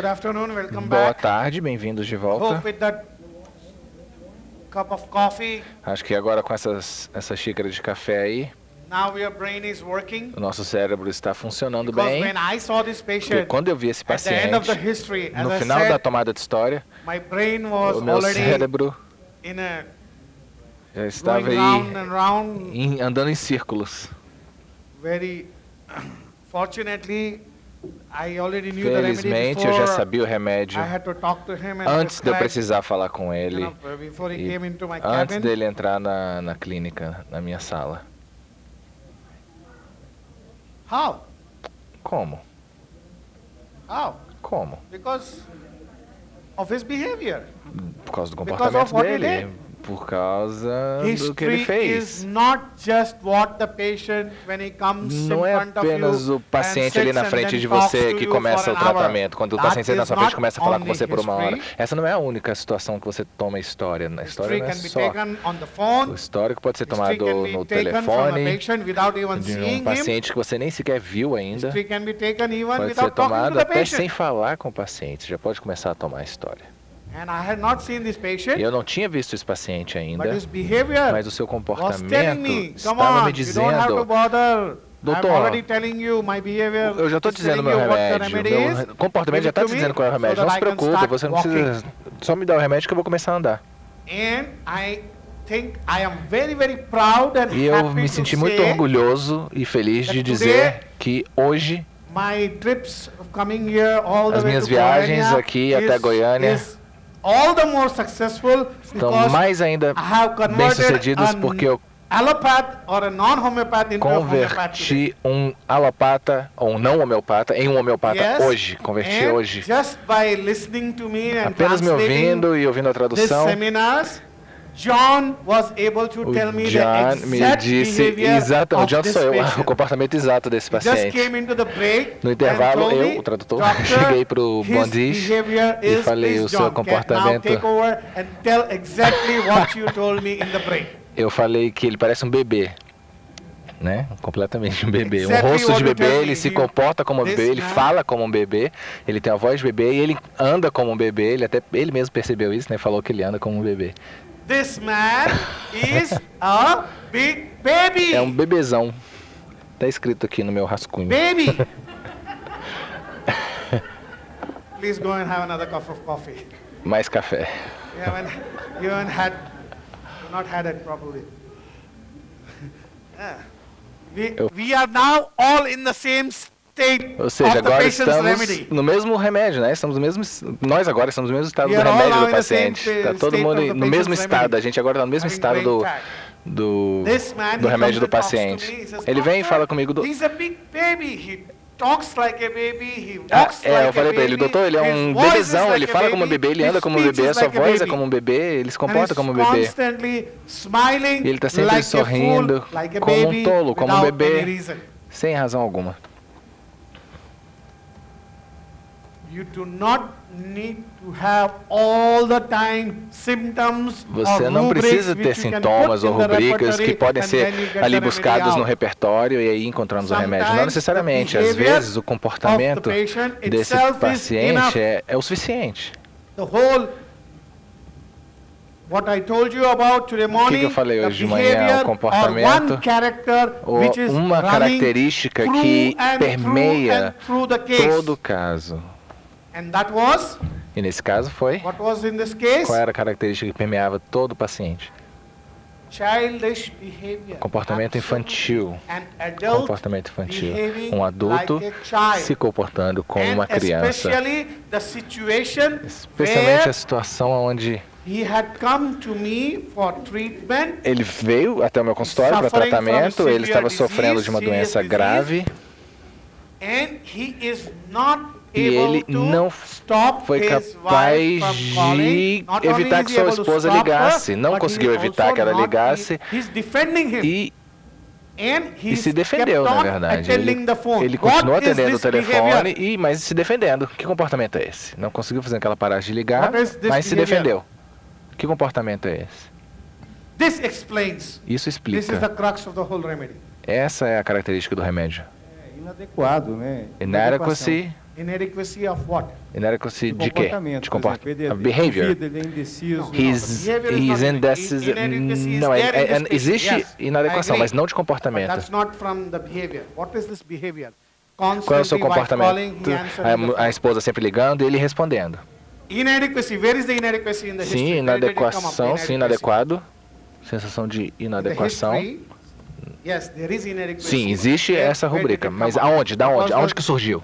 Good afternoon, welcome Boa back. tarde, bem-vindos de volta. Hope with that cup of coffee, Acho que agora com essa xícara de café aí, now your brain is working. o nosso cérebro está funcionando Because bem. when I saw this Porque patient, quando eu vi esse at the end of the paciente, history, as no I final da said, tomada de história, my brain was o meu already cérebro in a já estava going aí round and round. andando em círculos. Very fortunately, I already knew the remedy Felizmente, eu já before. sabia o remédio I had to talk to him and antes de eu prescribe, precisar falar com ele, before he e came into my antes cabin. dele entrar na clínica, na minha sala. How? Como? How? Como? Because of his behavior. Por causa do Because of comportamento what he dele. did. Por causa do que ele History fez. is not just what the patient when he comes Não in é front of apenas you o paciente and ali sits na and frente then de talks você to que you começa for o an hour. tratamento. Quando o That paciente na is sua frente not começa a falar com only você por uma hora. history. Essa não é a única situação que você toma a história. A história History não é can be só. taken on the phone. O histórico pode ser History tomado can be no taken from a telefone, patient without even de seeing um him. paciente que você nem sequer viu ainda. History can be taken even Pode ser without talking to tomado the até sem patient. falar com o paciente. Já pode começar a tomar a história. And I had not seen this patient, Eu não tinha visto esse paciente but ainda, his behavior mas o seu was telling comportamento me, come estava on, me you don't have to dizendo: bother. Doutor, I'm already telling you my behavior. eu já estou is dizendo telling meu you what the remédio. remedy Meu is. comportamento Give já it está to dizendo me qual é o so remédio. that Não se I can preocupe, start você não walking. precisa. Só me dá o remédio que eu vou começar a andar. And I think I am very, very proud and E eu happy me to senti muito say orgulhoso e feliz de that dizer que hoje my trips of coming here all the as way minhas to viagens Goiânia aqui até Goiânia is all the more successful estão because mais ainda I have bem converted sucedidas porque eu allopath or a non-homeopath into a homeopath today. converti um alopata ou um não homeopata em um homeopata Yes, hoje. Converti and hoje. just by listening to me and Apenas me translating ouvindo e ouvindo a these tradução, seminars, John was able to o tell me the John me exact disse behavior exatamente, o of John this sou eu, o patient. comportamento exato desse He just paciente. came into the break No and intervalo, told me, eu, o tradutor, "Doctor, cheguei pro his Bondiche behavior e is falei this, o seu John. Now comportamento. take over and tell exactly what you told me in the break." Eu falei que ele parece um bebê, né? Completamente um bebê. Um Exactly rosto de what you bebê, tell ele me. se comporta como um This bebê, ele man- fala como um bebê, ele tem a voz de bebê e ele anda como um bebê. Ele mesmo percebeu isso, né? Falou que ele anda como um bebê. This man is a big baby. É um bebezão. Tá escrito aqui no meu rascunho. Baby. Please go and have another cup of coffee. Mais café. You haven't had, you've not had it properly. Yeah. We are now all in the same state Ou seja, of the agora patient's estamos remedy. no mesmo remédio, né? Estamos no mesmo, nós agora estamos no mesmo estado We do are all remédio now do in the same paciente. Está todo state mundo of the no mesmo patient's estado. remedy. A gente agora está no mesmo Having estado brain do, fat. do, This man, do he remédio comes do and talks to paciente. me, he says, Ele vem e "Doctor, fala comigo do... he's a big baby. He talks like a baby. He walks like eu falei a pra ele, baby. doutor, ele é His um voice is bebezão, like ele a fala como um baby. bebê, ele His anda como um speech bebê, a is sua like a voz é baby. como um bebê, ele se And comporta he's como um bebê. constantly smiling E ele está sempre like a sorrindo, fool, like a como um baby, tolo, como um without bebê, any reason. sem razão alguma. You do not need to have all the time symptoms Você or não rubrics precisa ter which you can sintomas put ou in the rubricas que repertory podem and ser then you get ali the buscadas remedy no out. repertório e aí encontramos o remédio. Não Sometimes necessariamente. the Às behavior vezes o comportamento of the patient desse itself is paciente enough. é o suficiente. The whole what I told you about today que morning, eu falei the hoje de manhã? O behavior or comportamento, one character which is uma running característica que through and permeia through the case. todo o caso. And that was, E nesse caso foi, what was in this case? qual era a característica que permeava todo o paciente? Childish behavior. Comportamento infantil. An adult Comportamento infantil. behaving Um adulto like a child. se comportando como And uma criança. especially the situation Especialmente where a situação onde he had come to me for treatment. ele veio até o meu consultório para Suffering tratamento, from ele estava severe sofrendo de uma disease, doença serious grave And he is not e able ele to não stop foi his capaz wife from calling. de Not only evitar is que he sua able to esposa stop ligasse, her, não but conseguiu he evitar also que ela not- ligasse He's defending him. e And e he's se defendeu, kept na on verdade. attending the phone. Ele continuou What is atendendo o this telefone, behavior? mas se defendendo. Que comportamento é esse? Não conseguiu fazer com que ela parasse de ligar, What is this mas se behavior? defendeu. Que comportamento é esse? This explains. Isso This is the explica. crux of the whole remedy. Essa é a característica do remédio. Inadequado, né? Inadequacy, Inadequacy of what? Inadequacy de quê? comportamento, De por exemplo, comportamento. ele é Behavior. duvido, ele é indeciso. He's Behavior is not indecisive. inadequacy is Não, there in this patient, existe yes, inadequação, I agree. mas não de But comportamento. that's not from the behavior. What is this behavior? Qual é o seu Constantly wife calling, comportamento? he answering the A phone. esposa sempre ligando e ele respondendo. Inadequacy, where is the inadequacy in the history? Sim, Where did it come up, inadequação, sim, inadequacy? inadequado. Sensação de In the inadequação. history, yes, there is inadequacy. Sim, existe Where- essa where did rubrica. it Mas come up? aonde? Da onde? Because Aonde the- que surgiu?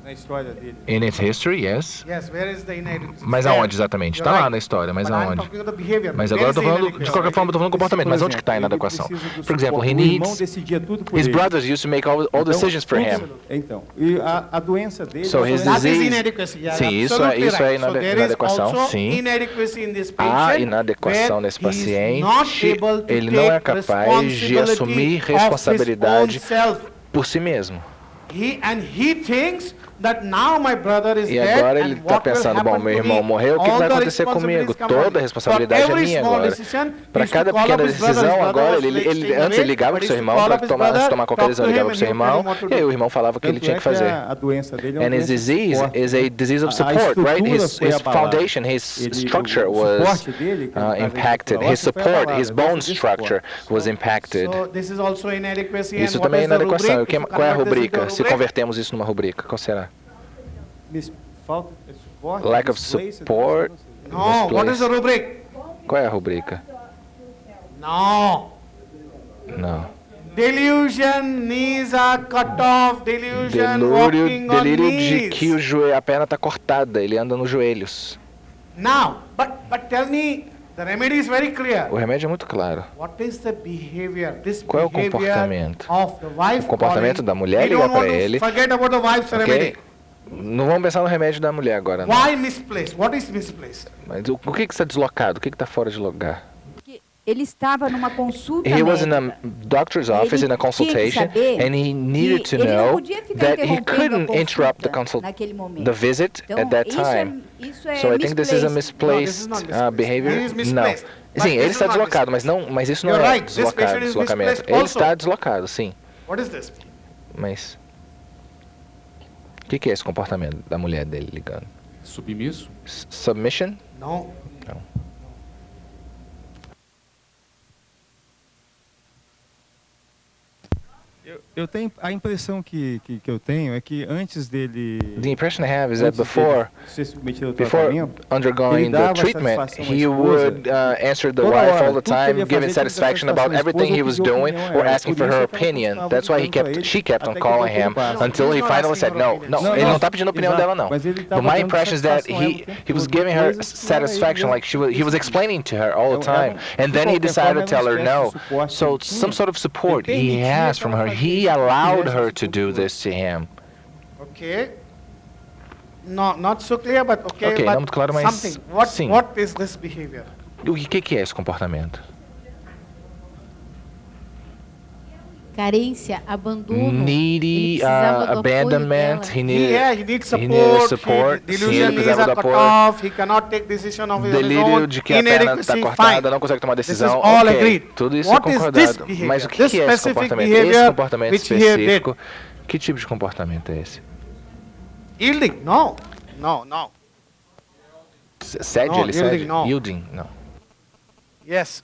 Na história dele. In its history, yes. Yes, where is the inadequacy? Mas There. aonde exatamente? You're Tá lá right. na história, mas But I'm aonde? talking about the behavior. Mas Where agora eu is tô the falando, de inadequacy? qualquer forma, eu tô falando do comportamento, Por mas onde que tá a exemplo, ele inadequação? precisa do Por exemplo, suporte. he O irmão needs... decidia tudo por His ele. brothers used to make all Então, decisions for him. Então, e a doença dele... So é uma his doença- That is disease- inadequacy. Yeah, Sim, isso absolutely é right. So there is inadequação, also sim. inadequacy in this Há patient inadequação where nesse he is paciente, not able to ele não é take capaz de assumir responsibility of his responsabilidade own self. por si mesmo. He thinks that now my brother is E dead agora and ele está what will pensando, bom, happen meu to irmão me? morreu, o que All vai the acontecer comigo? responsibilities come on Toda a me. responsabilidade For é every minha small agora. decision, Para he used to cada call up pequena his brother, decisão, his brother agora was ele staying antes away, ele ligava but para he seu used to irmão call para up his brother, tomar qualquer talk decisão, to ligava him, para and seu he'll tell irmão, him what to e aí do. o irmão falava o que ele Tanto tinha é que fazer. a doença dele é uma And his doença de disease suporte. is a disease of A support, right? estrutura His foi abalada. foundation, his Ele- structure o was suporte dele, que ele faz impacted. aí, His foi support, abalado, his a bone doença de structure suporte. was impacted. So this is also inadequacy. Isso and what também é is the inadequação. rubric? If you Qual é a convert this into rubrica? Se rubric, convertemos isso numa rubrica, qual será? Falta de suporte. Lack of misplaced, support. No, what is the rubric? Qual é a rubrica? No. Não. Delusion, knees are cut off, delusion, walking on Delírio de que knees. a perna está cortada, ele anda nos joelhos. Now, but tell me, the remedy is very clear. O remédio é muito claro. What is the behavior? This Qual é o behavior comportamento? of the wife O comportamento calling. da mulher We ligar don't want para to ele, forget about the wife's Ok? remedy. Não vamos pensar no remédio da mulher agora, não. Why misplaced? What is misplaced? Mas o que está deslocado? O que está fora de lugar? Que ele estava numa consulta He was in médica. a doctor's office in a consultation, saber and he needed to que ele não know podia ficar that he interrompendo a couldn't interrupt the consulta naquele momento. the visit Então, at that isso time. isso é So I think this is a misplaced. No, this is not misplaced misplaced. behavior. He is Não. misplaced. But Sim, this ele is está not deslocado, misplaced. mas isso não You're é right, this patient is deslocamento. misplaced Ele also. está deslocado, sim. What is this? Mas o que é esse comportamento da mulher dele ligando? Submisso? Submission? No. Eu tenho a impressão que eu tenho é que antes dele The impression I have is that antes dele before ser submetido ao before tratamento, undergoing ele the dava treatment, satisfação à he esposa would answer the toda wife hora. all the Tudo que ele time, ia giving fazer, satisfaction tinha que about satisfazer a everything he esposa, was pedir doing opinião a or ela. asking Por for isso her é que ela opinion. continuava That's why ligando pra she ele, kept on até que calling botou him no passo. until he He's not finally asking said for no. opinion. Não, Não, ele não, não está pedindo a opinião exato. dela, não. Mas ele But tava my dando impression is that satisfação a ela o he tempo was todo, giving her coisas que ela satisfaction, ia- like he was explaining to her all the time, and then he decided to tell her no. So some sort of support he has from her. He allowed her to do this to him. Okay. No, not so clear, but okay. Ok, but não muito claro, mas something. sim. What is this behavior? O que é esse comportamento? Carência, abandono. Needy Ele precisava do apoio abandonment. dela. He needed He needs he needed support. He, Sim, delusion ele knees precisava are do cut apoio. off. He cannot take decision of his Delírio own. de que a perna está Inadequacy, cortada, fine. não consegue tomar This is decisão. all Ok, agreed. tudo isso What é is this concordado. behavior? Mas o que This é esse specific comportamento? behavior Esse comportamento which he did. específico, que tipo de comportamento é esse? Yielding? No. No, no. Cede, No, ele yielding, cede? não. Yielding, não. Yes.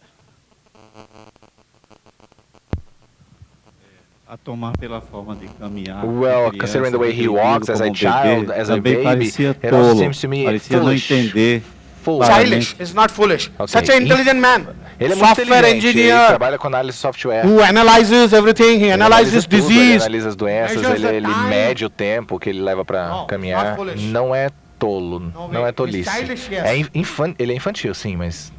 A tomar pela forma de caminhar. Well, de considering the way he bebedouro walks as a como child, bebê, as a também baby, parecia it also tolo, seems to me parecia não foolish. entender. Foolish. Childish. It's not foolish. Okay. Such an intelligent man. Ele é muito Software inteligente, ele engineer trabalha com análise de software. who analyzes everything. He Ele analyzes tudo, ele disease. analisa as doenças, measures the ele time. mede o tempo que ele leva para No, caminhar. not foolish. Não é tolo, No não way. é tolice. He's childish, yes. Ele é infantil, sim, mas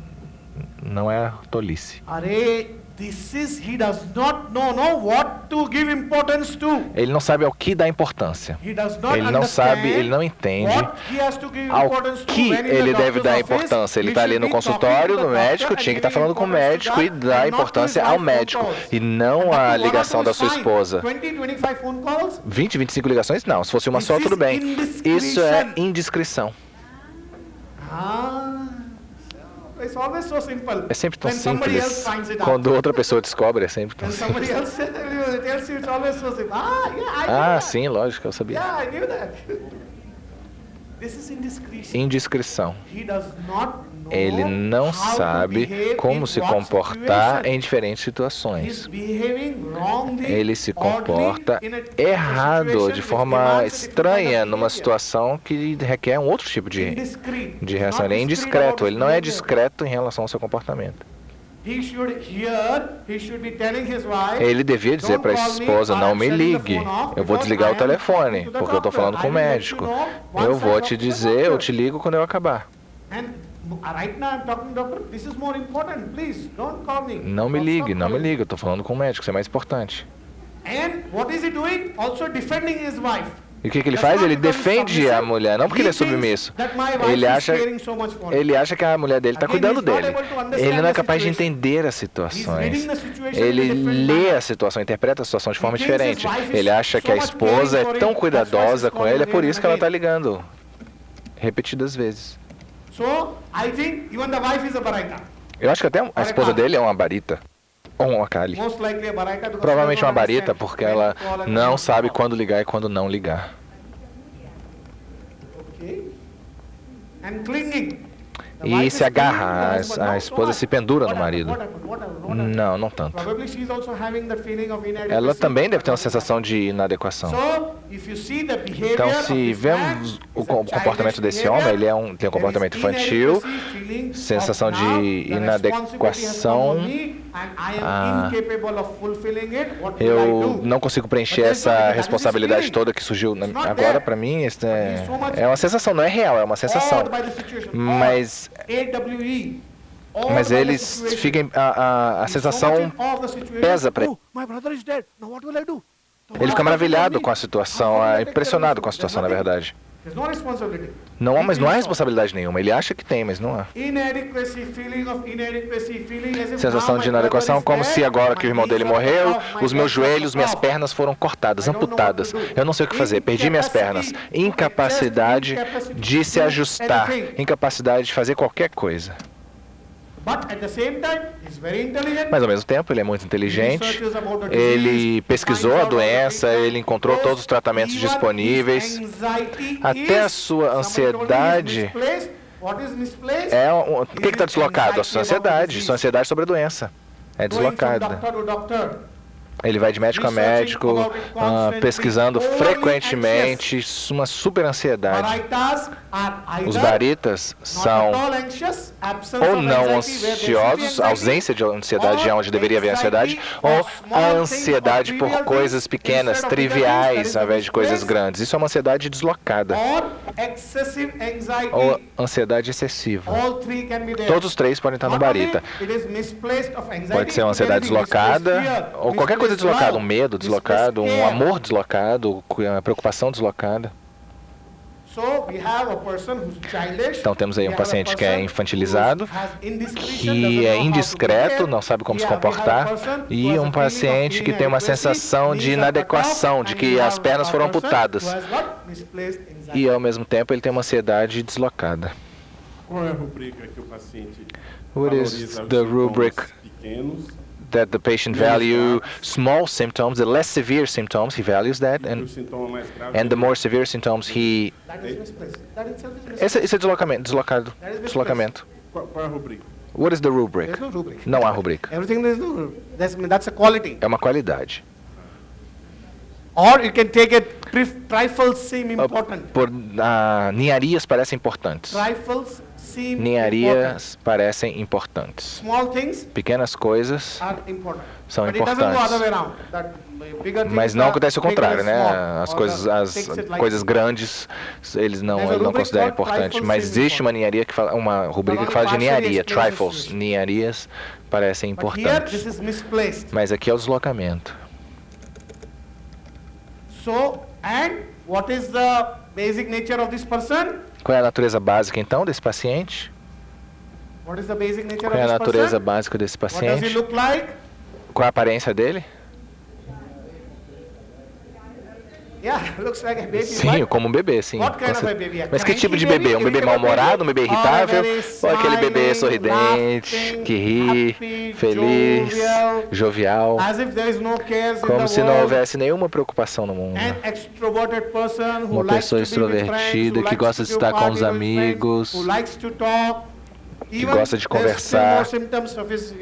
não é tolice. Array, he does not know what to give importance to. Ele não sabe ao que dá importância. He does not Ele não sabe, understand ele não entende what he has to give ao importance to que when in the ele deve doctor's dar office. importância. Ele He está ali should no be consultório talking to do the médico, doctor tinha que and estar giving falando com o importance to médico e that dar and not to importância his ao wife's phone médico calls. e não And à that ligação one da is sua fine. esposa. 20, 25 phone calls? 20, 25 ligações? Não, se fosse uma This só, is tudo bem. Isso é indiscrição. indiscrição. It's always so simple. É sempre tão When somebody else simples. finds it out. Quando outra pessoa descobre, é sempre tão When simples. somebody else tells you, it's always so simple. Yeah, I knew Ah, that. sim, lógico, eu sabia. Yeah, I knew that. This is indiscretion. Indiscrição. He does not know Ele não how to sabe behave como in se what comportar situation. em diferentes He's situações. behaving wrongly, Ele se oddly, comporta in a errado, situation de which forma demands a different estranha, kind of numa behavior. situação que requer um outro tipo de Indiscreet. reação. Ele é Not discreet indiscreto, about ele não é behavior. discreto em relação ao seu comportamento. He should be telling his wife, Ele devia dizer para a "Don't call me, esposa, não I'm me shutting the ligue, phone off eu vou because desligar I o am telefone, talking to the porque eu estou doctor. falando com I o will let médico. you know Eu once I vou talk te to the dizer, eu doctor." te ligo quando eu acabar. And right now I'm talking to the doctor. This is more important. Please don't call me. Não me Stop ligue, não me calling. ligue, eu estou falando com o médico, isso é mais importante. And what is he doing? Also defending his wife. E o que ele That's faz? not Ele because he's defende a submissive. mulher, não porque ele é He thinks submisso. that my wife Ele is acha, caring so much for me. ele acha que a mulher dele está Again, cuidando he's not dele. able to understand Ele não é the capaz de situation. entender as He's situações. reading the situation in a Ele different lê manner. a situação, interpreta a situação de forma He thinks his diferente. wife is Ele acha que a so much esposa caring for é him, tão that's why she's cuidadosa com calling ele, é por again isso and que ela está again. ligando repetidas vezes. So I think even the wife is a baraita. Eu acho que até a esposa dele é uma barita. Ou uma Kali. Most likely a baraita because Provavelmente she uma doesn't barita, understand porque when ela to call and when não not to sabe call. quando ligar e quando não ligar. Okay. And clinging. The E wife se is clinging to agarra, the husband. a No, esposa so se what? pendura no What happened? marido. What happened? What happened? What happened? Não, não tanto. Probably she's also having that feeling of inadequacy. Ela também deve ter uma sensação de inadequação. So, if you see the behavior Então, of se this man, vemos o it's a comportamento childish desse homem, behavior. ele tem um comportamento There is infantil, inadequacy, feeling of sensação de now the responsibility has come on inadequação. me and I am Ah, incapable of fulfilling it. What will I Eu do? não consigo preencher But there's no essa feeling, that is his responsabilidade feeling. toda que surgiu It's not agora there. para mim. Isso But he's so much é uma sensação, não é real, é uma sensação. awed by the situation, Mas, awed, AWE, awed mas by the eles situation. ficam, a He's so sensação much in awe of the situation. pesa pra ele. Oh, my brother is dead. Now what will I do? So Ele how fica will I maravilhado do? com a situação, How will I take care impressionado of com a it? situação, na There's nothing. verdade. There's no responsibility. Não há, He mas não há thinks so. responsabilidade nenhuma. Ele acha que tem, mas não há. Inadequacy, feeling of inadequacy, feeling as if Sensação now de my inadequação, brother como is se dead, agora que o my irmão dele knees are morreu, cut off, my os meus legs are joelhos, cut minhas off. pernas foram cortadas, I don't know amputadas. what to do. Eu não sei o que fazer. Perdi minhas pernas. Incapacity to Incapacidade adjust, de se do ajustar. anything. Incapacidade de fazer qualquer coisa. But at the same time, he's very intelligent. Mas ao mesmo tempo, ele é muito inteligente. Researches about the Ele disease, pesquisou finds a out all the doença, treatment, ele encontrou todos os tratamentos even disponíveis. his anxiety Até a is- sua somebody told me he's ansiedade misplaced. What is misplaced? o que está deslocado? A sua ansiedade. Sua ansiedade sobre a doença. É Going from deslocada. doctor to doctor. Ele vai de médico a médico, pesquisando frequentemente, uma super ansiedade. Baritas are Os either baritas not são at all anxious, absence ou of não anxiety, where there should be ansiosos, anxiety, ausência de ansiedade é onde deveria haver ansiedade, ou a ansiedade por coisas pequenas, triviais, ao invés de coisas grandes. Isso é uma ansiedade deslocada, or excessive anxiety. ou ansiedade excessiva. All three can be there. Todos os três podem estar no Not only barita. it is misplaced of anxiety, Pode ser uma it can ansiedade be misplaced deslocada, fear, ou qualquer coisa misplaced deslocada, um love, medo deslocado, misplaced um care. amor deslocado, uma preocupação deslocada. So we have a person who's childish. Então temos aí We um have a paciente que é person infantilizado, who has indiscretion, que doesn't é know how to indiscreto, behave. não sabe como se We have a comportar, person who e has a um feeling paciente of que tem uma inadequacy, sensação de knees are cut inadequação, off, de and que we as have pernas a foram person amputadas. who has what? Misplaced anxiety. E ao mesmo tempo ele tem uma ansiedade deslocada. Qual é a rubrica que o paciente What is valoriza os the sintomas rubric pequenos that the patient value small symptoms, the less severe symptoms, he values that, e and o sintoma mais grave? the more severe symptoms he... That is misplaced. That itself is misplaced. Esse é deslocado, deslocamento. Qual é a rubrica? What is the rubric? There's no rubric. Não há rubrica. Everything there is no rubric. That's a quality. É uma qualidade. Or you can take it, trifles seem important. Ninharias parecem importantes. Trifles seem important. Ninharias parecem importantes. Small things Pequenas coisas are important. são But it doesn't go other way importantes. around. That bigger things Mas não are acontece o bigger contrário, and né? small, As or coisas, the- as takes it like coisas that. grandes, ele não There's a rubric considera called importante. trifles Mas seem existe uma ninharia que fala, uma rubrica que fala de partially ninharia, explains the trifles, situation. ninharias parecem But here this importantes. is misplaced. Mas aqui é o deslocamento. So, and what is the basic nature of this person? Qual é a natureza básica então desse paciente? What is the basic nature Qual é a of this natureza person? básica desse What does he paciente? look like? Qual é a aparência dele? Yeah, looks like a baby. Sim, but como um bebê, sim. what kind of a baby? A Mas que tipo de cranky bebê? Um bebê irritable mal-humorado, um bebê or a irritável? very Ou aquele bebê smiling, sorridente, laughing, que ri, happy, feliz, jovial, jovial, as if there is no cares in como the se não world. houvesse nenhuma preocupação no mundo. An extroverted person who Uma likes to pessoa be with friends, extrovertida who que likes gosta to de do estar com party os with friends, amigos, who likes to talk. que gosta de there's still more conversar. symptoms of his,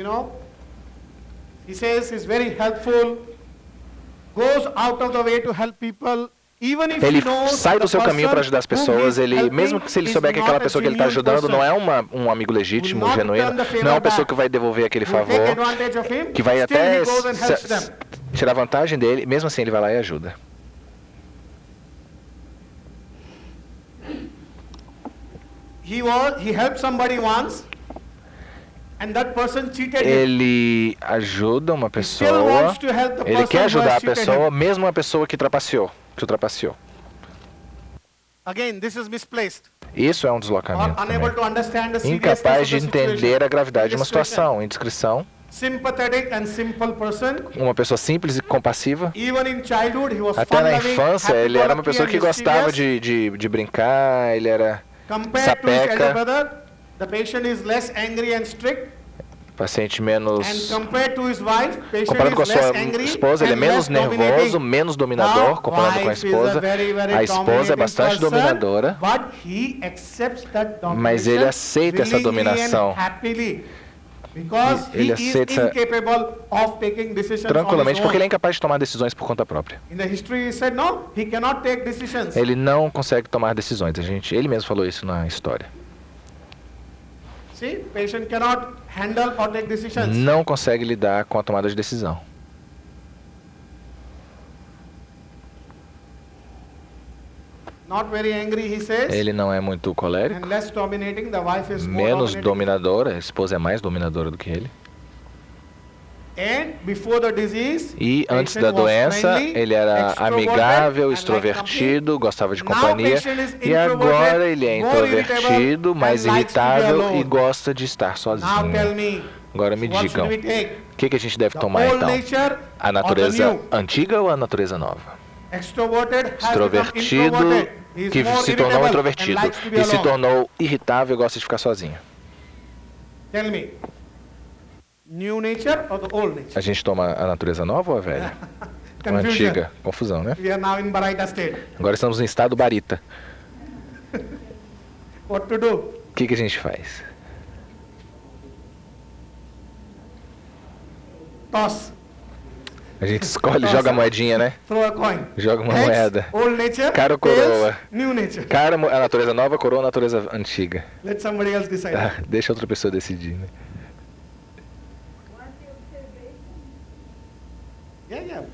he says he's very helpful, goes out of the way to help people. Even if Ele he knows sai do the seu caminho para person ajudar as whom pessoas. he's Ele, helping mesmo que se ele is souber que aquela not a pessoa que ele está genuine ajudando não person, é um amigo legítimo, will not genuíno, return the favor não é uma pessoa back, que vai devolver aquele will take favor, advantage of him, que vai still até he goes and helps them. tirar vantagem dele, mesmo assim ele vai lá e ajuda. He helped somebody once, and that person cheated him. Ele ajuda uma He still pessoa, wants to help the ele person quer who ajudar has a cheated pessoa, him. mesmo uma pessoa que ultrapassou. Again, this is misplaced. Isso é um Or deslocamento unable também. to understand the seriousness Incapaz de of the situation. entender a gravidade de uma Indiscretion. situação, indiscrição. Sympathetic and simple person. Uma pessoa simples e compassiva. Even in childhood, he was Até na fun-loving, infância, ele era uma happy-go-lucky pessoa que and gostava mischievous. de brincar, ele era Compared to his elder sapeca, brother, the patient is less angry and strict. paciente And menos... compared to his wife, patient Comparado com a is less sua angry esposa, ele é and menos less nervoso, dominating. menos dominador, Now, comparado com a wife is esposa. very, very A esposa é dominating bastante person, dominadora, but he accepts that mas ele domination aceita essa willingly and dominação. happily, because Ele he is aceita incapable of taking decisions tranquilamente, on porque ele é his own. incapaz de tomar decisões por conta própria. In the history, he said no, he cannot take decisions. Ele não consegue tomar decisões. Ele mesmo falou isso na história. See, patient cannot handle or take decisions. Não consegue lidar com a tomada de decisão. Not very angry, he says. Ele não é muito colérico, And less dominating, the wife is more menos dominating. dominadora, a esposa é mais dominadora do que ele. And before the disease, E antes patient da was doença, friendly, ele era extroverted, amigável, and liked extrovertido, gostava de Now companhia. patient is E agora introverted, ele é more introvertido, irritable, mais and likes to be irritável alone. e gosta de estar Now sozinho. tell me, Agora me what digam, should we take? o que a gente deve The tomar old então? nature A or the natureza new? antiga ou a natureza nova? Extroverted has become Extrovertido, introverted. He is que more se tornou irritable introvertido and likes to be e se alone. tornou irritável e gosta de ficar sozinho. Tell me, new nature or the old nature? A gente toma a natureza nova ou a velha? Ou a Confusion. antiga? Confusão, né? We are now in Baraita state. Agora estamos em estado barita. What to do? O que a gente faz? Toss. A gente escolhe, joga a moedinha, né? Throw a coin. Joga uma Heads, moeda. old nature. Cara ou tails, coroa? new nature. Cara, a natureza nova, coroa a natureza antiga. Let somebody else decide. Ah, deixa outra pessoa decidir, né? Yeah.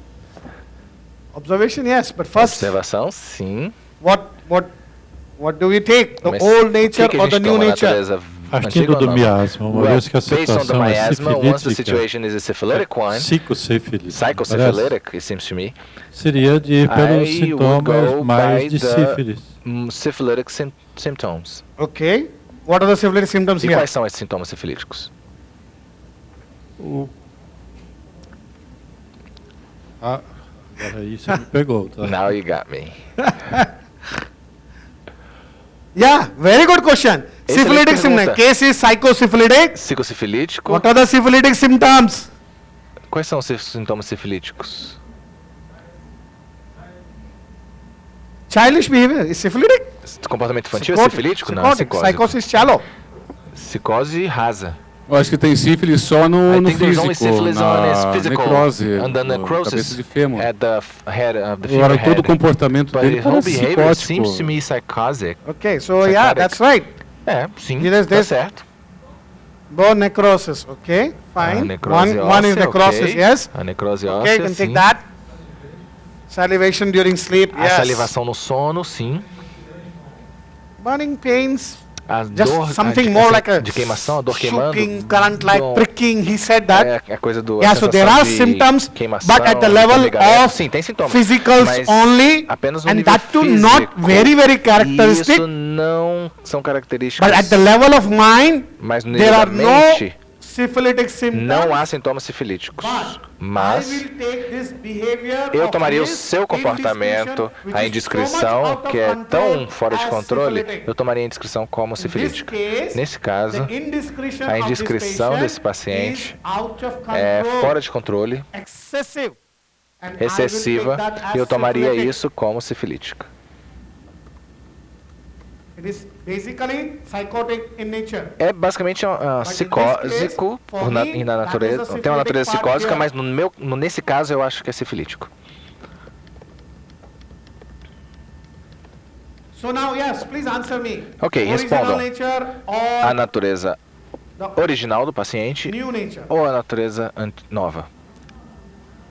Observation, yes, but first, Observação, sim. what do we take? The Mas old o nature que a or the gente new toma? A nature? natureza Partindo antiga ou do nova? miasma, uma Well, vez que a based on the situação é miasma, once the sifilítica, situation is a syphilitic one, psicossífilis, psychosyphilitic, it seems to me, seria de ir pelos I would go sintomas by mais de the sífilis. syphilitic symptoms. Okay. What are the syphilitic symptoms E here? quais são esses sintomas sifilíticos? Agora aí você me pegou, tá? Now you got me. Yeah, very good question. Excelente Syphilitic symptom. pergunta. Case is psychossyphilitic. Psicosifilítico. What are the syphilitic symptoms? Quais são os sintomas sifilíticos? Childish behavior is syphilitic. Comportamento infantil é Psychotic. sifilítico? Não, Psychotic. psicose. Psychosis is shallow. Psicose rasa. Eu acho que tem sífilis só no, I no think there's only físico, syphilis on his na physical, necrose, and the no necrosis cabeça de fêmur. at the head of the Agora, femur todo o head. comportamento But dele his whole parece behavior psicótico. seems to me psychotic. Okay, so yeah, Psychotic. that's right. É, sim, There's tá this- certo. Bone necrosis. Okay, A fine. necrose One is óssea, necrosis. ok. Yes. A necrose Okay, you óssea, can sim. take that. Salivation during sleep. A Yes. salivação no sono, sim. Burning pains. A Just dor something more like a de queimação, a dor queimando. shooking current, like Dom- pricking. He said that. É a coisa do. a Yeah, so there sensação are de symptoms, queimação, but at the de level formigamento. of Sim, tem sintomas. physicals mas only, apenas no and nível that too físico. not very, very E characteristic. isso não são características. But at the level of mind, Mas no there nível da are no mente, syphilitic symptoms. Não há sintomas sifilíticos. But Mas I will take this behavior eu of tomaria o his seu comportamento, indiscretion, a which is so indiscrição, much out of que é tão control fora de as controle, syphilitic. eu tomaria a indiscrição como In this sifilítica. case, Nesse caso, the indiscretion a of this indiscrição patient desse paciente is out of é control, fora de controle, excessive. And I will excessiva, take that as e eu tomaria syphilitic. isso como sifilítica. It is basically psychotic in nature. É basicamente psicósico e na natureza. Tem uma natureza psicósica, mas nesse caso eu acho que é sifilítico. So now, yes, please answer me. Ok, Original respondam. nature A or natureza the original do paciente new nature? ou a natureza nova?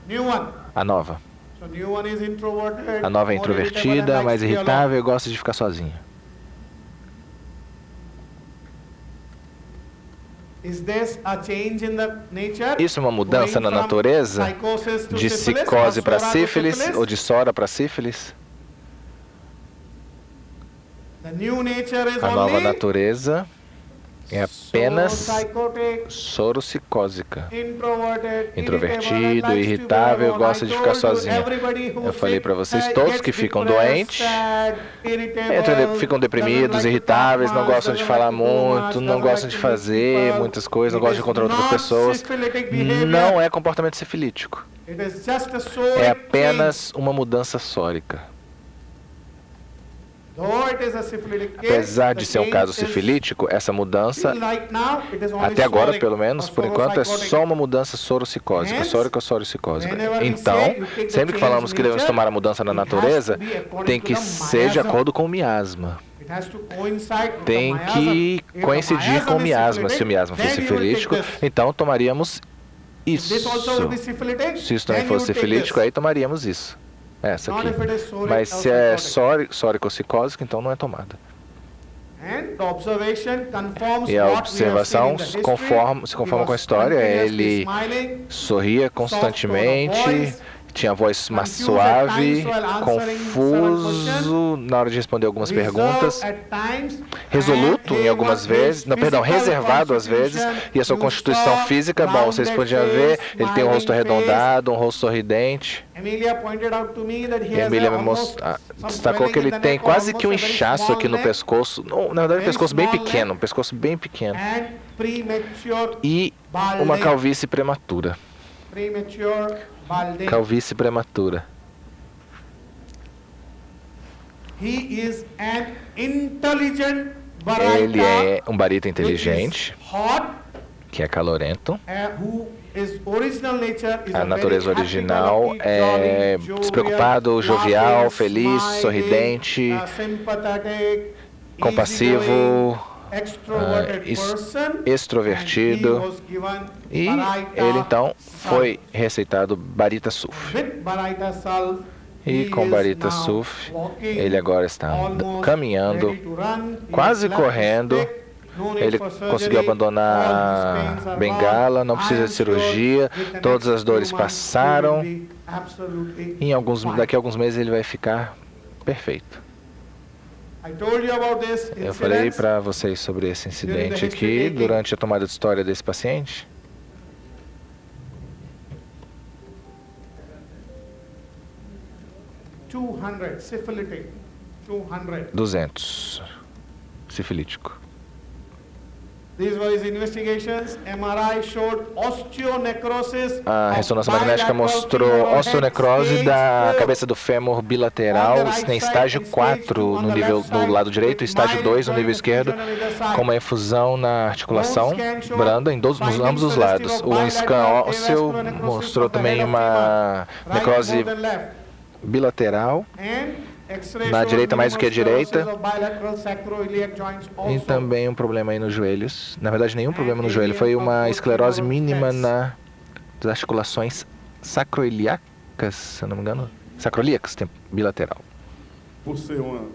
New one. A nova. So new one is introverted. A nova é more irritable introvertida, and mais likes to be alone. irritável e gosta de ficar sozinha. Is this a change in the nature? Isso é uma mudança na Going from natureza psychosis to de syphilis, psicose or para sora to sífilis syphilis? ou de sora para sífilis? The new nature is A nova only natureza é apenas psychotic, sorocicósica. introverted, Introvertido, irritável, gosta de ficar sozinho. Eu falei para vocês, todos que ficam doentes, ficam deprimidos, irritáveis, não gostam de falar muito, não gostam de fazer muitas coisas, não gostam de encontrar outras pessoas. Não é comportamento sifilítico. É apenas uma mudança sórica. Apesar de ser um caso sifilítico, essa mudança, até agora pelo menos, por enquanto, é só uma mudança sorocicósica, sórica ou sorocicósica. Então, sempre que falamos que devemos tomar a mudança na natureza, tem que ser de acordo com o miasma. Tem que coincidir com o miasma. Se o miasma for sifilítico, então tomaríamos isso. Se isso também fosse sifilítico, aí tomaríamos isso. Essa aqui. Mas se é sóricocicósica, então não é tomada. E a observação se conforma com a história. Ele sorria constantemente, tinha a voz mais suave, confuso na hora de responder algumas perguntas, resoluto em algumas vezes, reservado às vezes, e a sua constituição física, bom, vocês podiam ver, ele tem um rosto arredondado, um rosto sorridente. E a Emília me destacou que ele tem quase que um inchaço aqui no pescoço, na verdade um pescoço bem pequeno, e uma calvície prematura. Calvície prematura. Ele é um barita inteligente, que é calorento. A natureza original é despreocupado, jovial, feliz, sorridente, compassivo, extrovertido, e ele então foi receitado Barita Sulf. E com Barita Sulf, ele agora está caminhando, quase correndo. Ele conseguiu abandonar a bengala, não precisa de cirurgia, todas as dores passaram. Daqui a alguns meses ele vai ficar perfeito. Eu falei para vocês sobre esse incidente aqui durante a tomada de história desse paciente. 200 sifilítico. A ressonância magnética mostrou osteonecrose da cabeça do fêmur bilateral em estágio 4 no lado direito, estágio 2 no nível esquerdo, com uma efusão na articulação branda em ambos os lados. O scan ósseo mostrou também uma necrose bilateral, na direita mais do que a direita, e também um problema aí nos joelhos. Na verdade, nenhum problema no joelho, foi uma esclerose mínima nas articulações sacroiliacas, se eu não me engano, sacroiliacas, bilateral. Por ser uma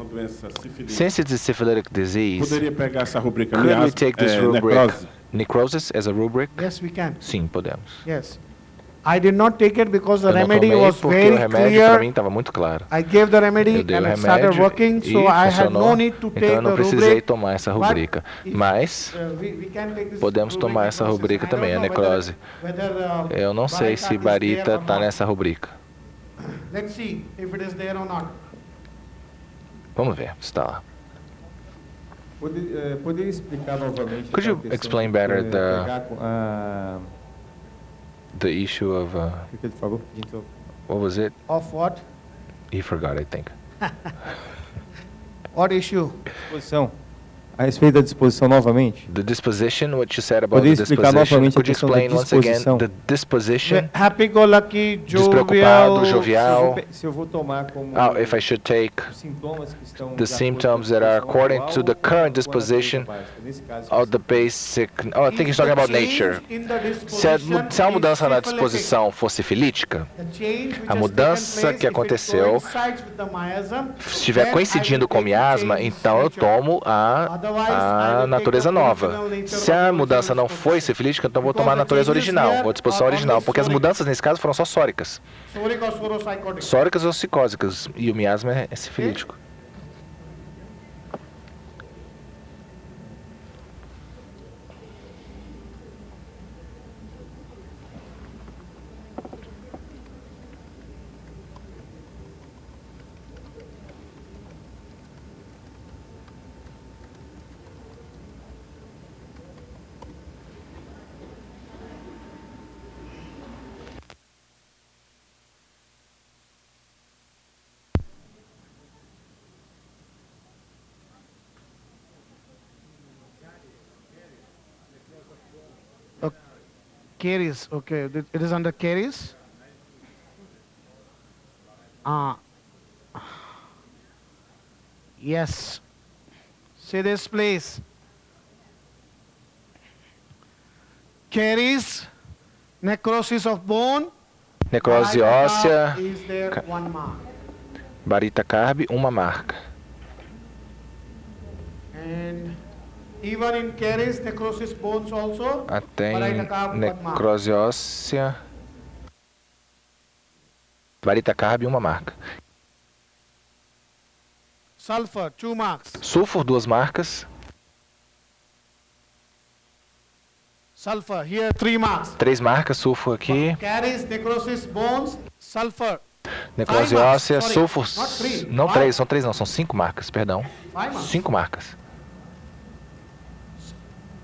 doença sifilítica, Since it's a syphilitic disease, poderia pegar essa rubrica could we take this rubric, necrose? necrosis, as a rubric? Yes, we can. Sim, podemos. Yes. I did not take it because the Eu não remedy tomei was porque very o remédio para clear. mim estava muito claro. I gave the remedy Eu dei o and it started remédio working, e so I had no funcionou, need to então take eu não the precisei rubric. tomar essa But rubrica. if, Mas we can take this podemos rubric tomar essa necrosis. rubrica I don't também, a know necrose. whether, Eu não sei se Barita está nessa rubrica. Let's see if it is there or not. Vamos ver se está lá. Poderia explicar novamente? Could you explain better the issue of o que ele falou? what was it? Of what? He forgot, I think. What issue? Disposição. A respeito da disposição novamente? The disposition, what you said about the Poderia explicar disposition. novamente a Could you questão da explain once again disposição? the disposition? Happy-go-lucky, Despreocupado, jovial. jovial. Se eu vou tomar como Oh, if I should take os sintomas que estão the symptoms that are according to the current disposition of the basic. Oh, I think he's talking about nature. Se a mudança na disposição fosse filítica, a mudança que aconteceu estiver coincidindo com miasma, então eu tomo a natureza nova. Se a mudança não foi sifilítica, então eu vou tomar a natureza original, ou a disposição original, porque as mudanças nesse caso foram só sóricas. Sóricas ou psicósicas, e o miasma é sifilítico. Caries, okay. It is under caries. Yes. See this, please. Caries, necrosis of bone. Necrose Barita óssea, carb is there one mark. Barita carb, uma marca. And even in caries, necrosis bones also. Até Barita em carb, one mark. necrose óssea, Barita carb, uma marca. Sulfur, 2 marks. Sulfur, 2 marcas. Sulfur, here 3 marks. 3 marcas, sulfur aqui. Caries, necrosis, bones, sulfur. Necrose 5 marks, óssea, sorry, sulfur. not 3. Não Five. 3, são 3 não, são 5 marcas, perdão. 5 marks. 5 marcas.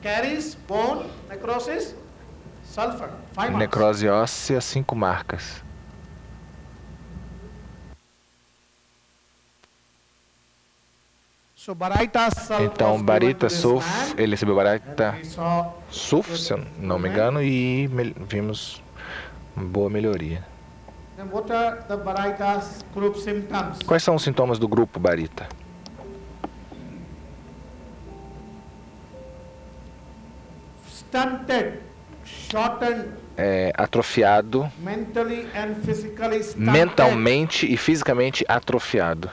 Caries, bone, necrosis, sulfur. 5 marks. Necrose óssea, 5 marcas. So Barita sulfur Então, was Barita, given to this sulfur, man, ele recebeu Barita and we saw sulfur, se eu não me engano, e vimos uma boa melhoria. then what are the Barita's group symptoms? Quais são os sintomas do grupo Barita? Stunted, shortened, Atrofiado, mentally and physically stunted, mentalmente e fisicamente atrofiado.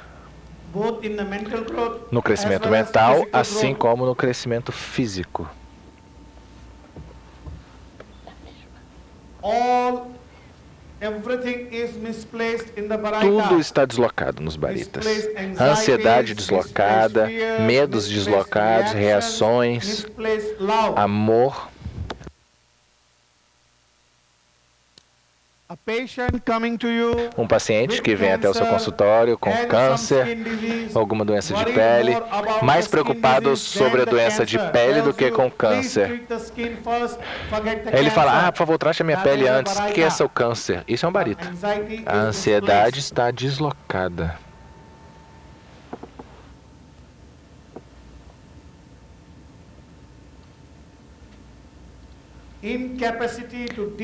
both in the mental growth No as crescimento well as mental, physical assim growth. como no crescimento físico. Everything is misplaced in the Barita. Tudo está deslocado nos Baritas. Ansiedade deslocada, medos deslocados, reações, misplaced love. amor. A patient coming to you Um paciente que vem até o seu consultório com câncer, alguma doença de pele, mais preocupado sobre a doença de pele do que com o câncer. Ele fala, por favor, trate a minha pele antes. O que é seu câncer? Isso é um Barita. A ansiedade está deslocada.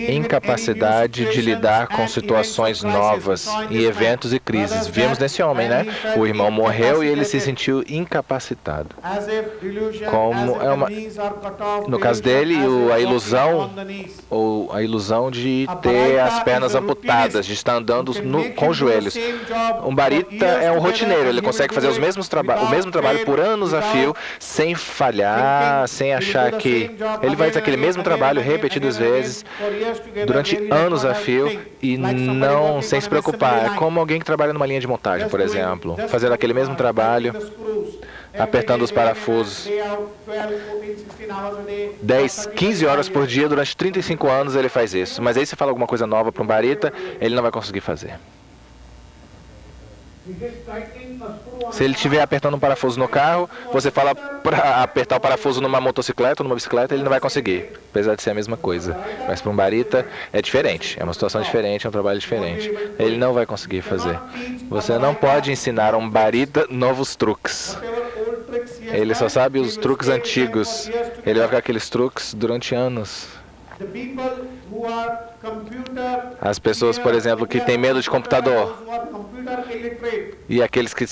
Incapacidade de lidar com situações novas e eventos e crises. Vimos nesse homem, né? O irmão morreu e ele se sentiu incapacitado. Como é uma, no caso dele, a ilusão de ter as pernas amputadas, de estar andando com os joelhos. Um Barita é um rotineiro, ele consegue fazer o mesmo trabalho por anos a fio, sem falhar, sem achar que ele vai fazer aquele mesmo trabalho repetidas vezes, durante anos a fio, e não sem se preocupar. É como alguém que trabalha numa linha de montagem, por exemplo, fazendo aquele mesmo trabalho, apertando os parafusos 10, 15 horas por dia, durante 35 anos ele faz isso. Mas aí você fala alguma coisa nova para um barita, ele não vai conseguir fazer. Se ele estiver apertando um parafuso no carro, você fala para apertar o parafuso numa motocicleta ou numa bicicleta, ele não vai conseguir, apesar de ser a mesma coisa. Mas para um barita é diferente, é uma situação diferente, é um trabalho diferente. Ele não vai conseguir fazer. Você não pode ensinar a um barita novos truques. Ele só sabe os truques antigos. Ele vai ficar aqueles truques durante anos. As pessoas, por exemplo, que têm medo de computador, e aqueles que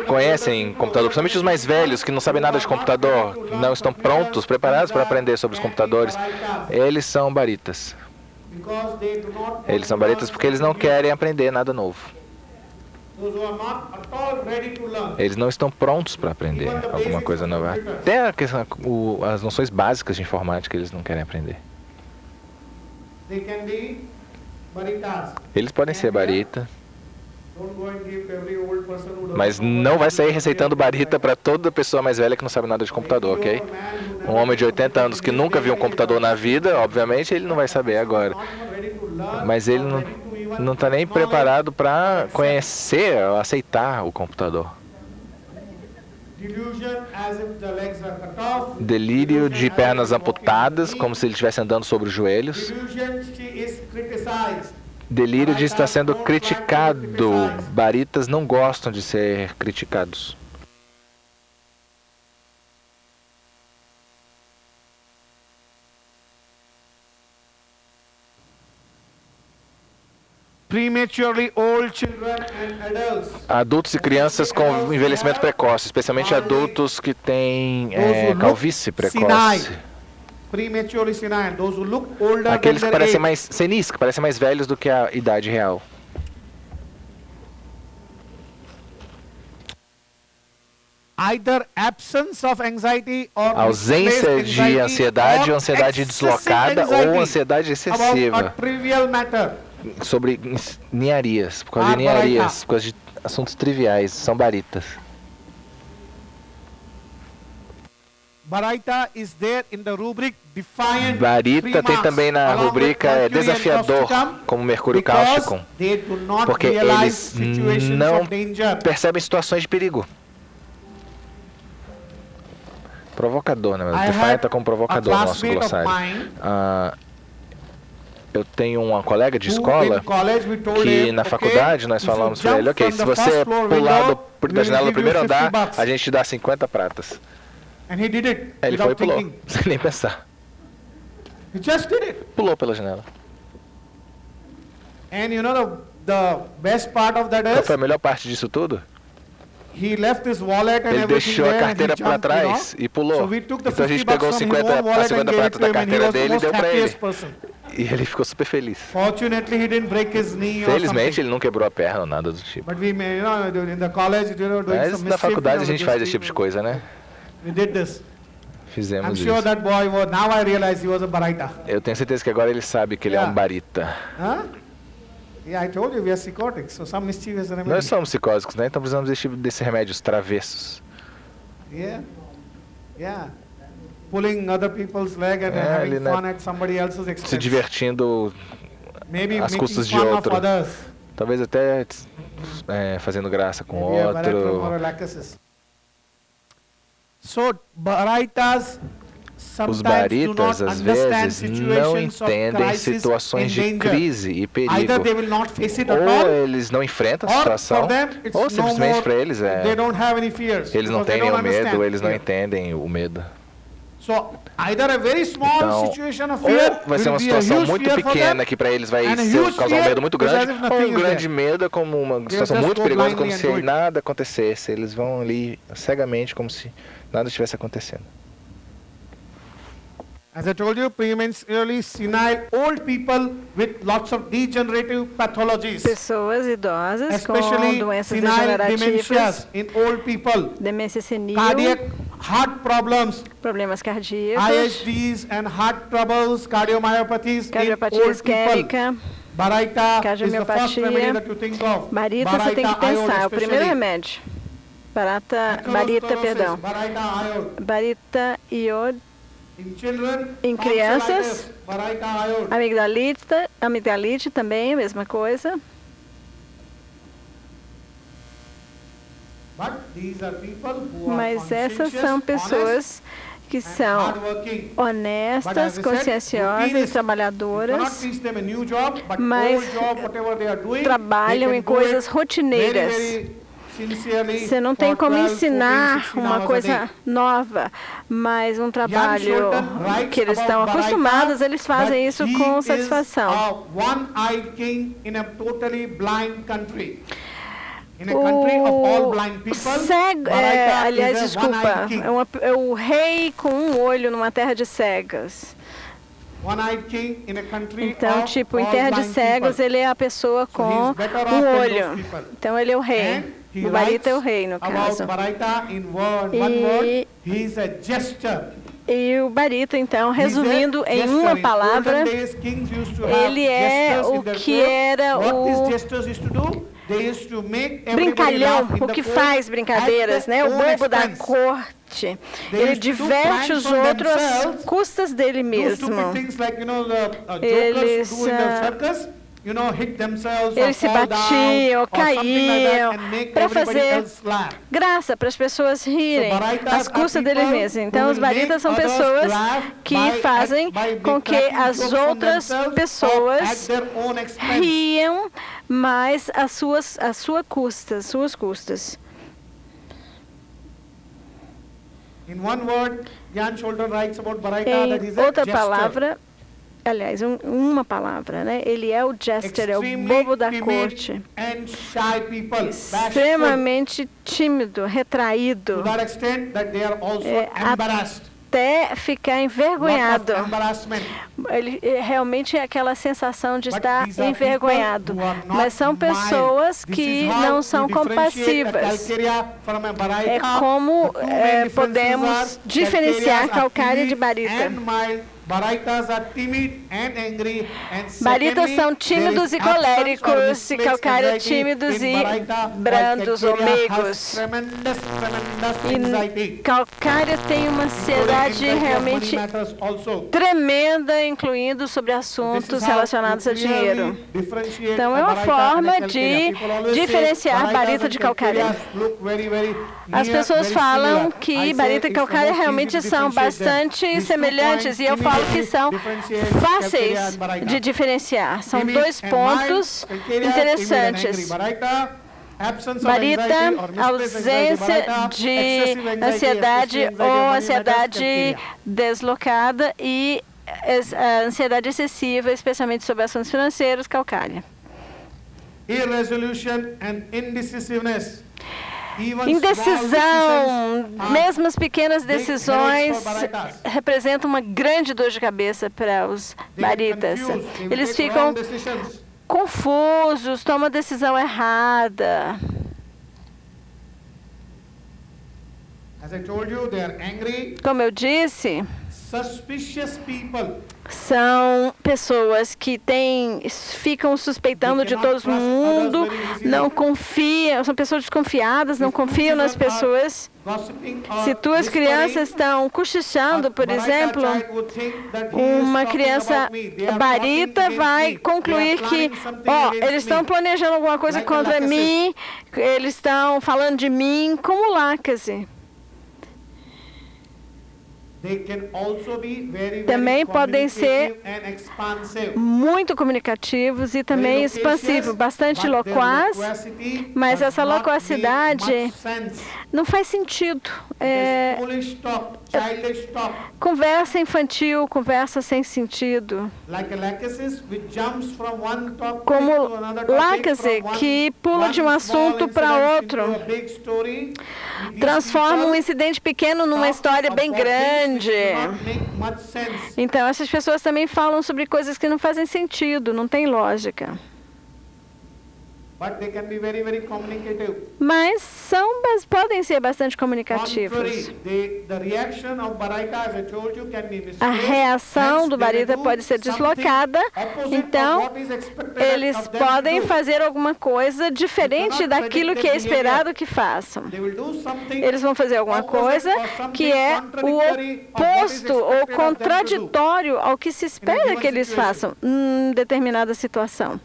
conhecem computador, principalmente os mais velhos, que não sabem nada de computador, não estão prontos, preparados para aprender sobre os computadores, eles são baritas. Eles são baritas porque eles não querem aprender nada novo. Eles não estão prontos para aprender alguma coisa nova. Até as noções básicas de informática eles não querem aprender. Eles podem ser barita, mas não vai sair receitando barita para toda pessoa mais velha que não sabe nada de computador, ok? Um homem de 80 anos que nunca viu um computador na vida, obviamente ele não vai saber agora. Mas ele não está nem preparado para conhecer, aceitar o computador. Delírio de pernas amputadas, como se ele estivesse andando sobre os joelhos. Delírio de estar sendo criticado. Baritas não gostam de ser criticados. Adultos e crianças com envelhecimento precoce, especialmente adultos que têm calvície precoce. Aqueles que parecem mais senis, que parecem mais velhos do que a idade real. Ausência de ansiedade ou ansiedade deslocada ou ansiedade excessiva sobre ninharias, por causa de ninharias, por causa de assuntos triviais, são baritas. Barita tem também na rubrica desafiador, como mercúrio cáustico, porque eles não percebem situações de perigo. Provocador, né? Defiant está como provocador no nosso glossário. Eu tenho uma colega de escola que na faculdade nós falamos para ele, ok, se você pular da janela do primeiro andar, a gente te dá 50 pratas. Ele foi e pulou, sem nem pensar. Pulou pela janela. Qual foi a melhor parte disso tudo? Ele deixou a carteira para trás e pulou. Então a gente pegou a 50 pratas da carteira dele e deu para ele. E ele ficou super feliz. Felizmente ele não quebrou a perna ou nada do tipo. Mas na faculdade a gente faz esse tipo de coisa, né? Fizemos isso. Eu tenho certeza que agora ele sabe que ele é um barita. Nós somos psicóticos, né? Então precisamos desses remédios travessos. Pulling other people's leg and having fun at somebody else's expense. Se divertindo às custas de outro. Talvez até fazendo graça com outro. Os baritas, às vezes, não entendem situações de crise e perigo. Ou eles não enfrentam a situação, ou simplesmente para eles eles não têm nenhum medo, eles não entendem o medo. Então, ou vai ser uma situação muito pequena que para eles vai causar um medo muito grande, ou um grande medo é como uma situação muito perigosa, como se nada acontecesse. Eles vão ali cegamente, como se nada estivesse acontecendo. As I told you, prematurely senile old people with lots of degenerative pathologies. Pessoas idosas com Especially doenças senile degenerativas, dementias in old people. demência senil, Cardiac heart problems, problemas cardíacos, ISDs and heart troubles, cardiomyopathies cardiopatia in old people. isquémica, Baraita is the first cardiomiopatia. remedy that you think of. Barita você tem que pensar, é o primeiro remédio. Barita, perdão. Baraita iode. Barita iode. In children, Em crianças, tonsillitis, Baraita iode. amigdalite também, a mesma coisa. But these are people who are Mas essas conscientious, são honest, pessoas que and são hardworking. honestas, conscienciosas, trabalhadoras, mas trabalham em coisas rotineiras. Você não tem como ensinar uma coisa nova, mas um trabalho que eles estão acostumados, eles fazem isso com satisfação. O cego, aliás, desculpa, é o rei com um olho numa terra de cegas. Então, tipo, em terra de cegos, ele é a pessoa com um olho. Então, ele é o rei. O Barita é o rei, no caso. E o Barita, então, resumindo em uma palavra, ele é o que era o brincalhão, o que faz brincadeiras, né? O bobo da corte. Ele diverte os outros às custas dele mesmo. Eles se batiam, caíam, para fazer graça, para as pessoas rirem, às custas deles mesmos. Então, os Baritas são pessoas que fazem com que as outras pessoas riam, mas às suas custas. Em outra palavra, aliás, uma palavra, né? Ele é o jester, é o bobo da corte. Extremamente tímido, retraído, até ficar envergonhado. Ele realmente é aquela sensação de estar envergonhado. Mas são pessoas que não são compassivas. É como podemos diferenciar Calcária de Barita. Baritas são tímidos e coléricos, e Calcária tímidos e brandos ou meigos. E Calcária tem uma ansiedade realmente tremenda, incluindo sobre assuntos relacionados a dinheiro. Então é uma forma de diferenciar Barita de Calcária. As pessoas falam que Barita e Calcária realmente são bastante semelhantes, e eu falo que são fáceis de diferenciar. São dois pontos interessantes. Barita, ausência de ansiedade ou ansiedade deslocada, e a ansiedade excessiva, especialmente sobre assuntos financeiros, Calcária. Indecisão, mesmo as pequenas decisões representam uma grande dor de cabeça para os Baritas. Eles ficam confusos, tomam a decisão errada. Como eu disse, são pessoas que ficam suspeitando de todo mundo, não confiam, são pessoas desconfiadas, não confiam nas pessoas. Se tuas crianças estão cochichando, por exemplo, uma criança Barita vai concluir que, eles estão planejando alguma coisa contra mim, eles estão falando de mim, como Lácase. Também podem ser muito comunicativos e também expansivos, bastante loquaz, mas essa loquacidade não faz sentido. Conversa infantil, conversa sem sentido. Como Lácase, que pula de um assunto para outro, transforma um incidente pequeno numa história bem grande. Então, essas pessoas também falam sobre coisas que não fazem sentido, não tem lógica. but they can be very, very communicative. Mas podem ser bastante comunicativos. Contrary, the reaction of Baraita, as I told you, can be A misplaced. reação Hence, do they will Barita do pode ser something deslocada, opposite então of what is expected eles of them to podem do. fazer alguma coisa diferente daquilo que é esperado que façam. They will do something Eles vão fazer alguma coisa que é o oposto ou contraditório ao que se espera que eles façam em determinada situação.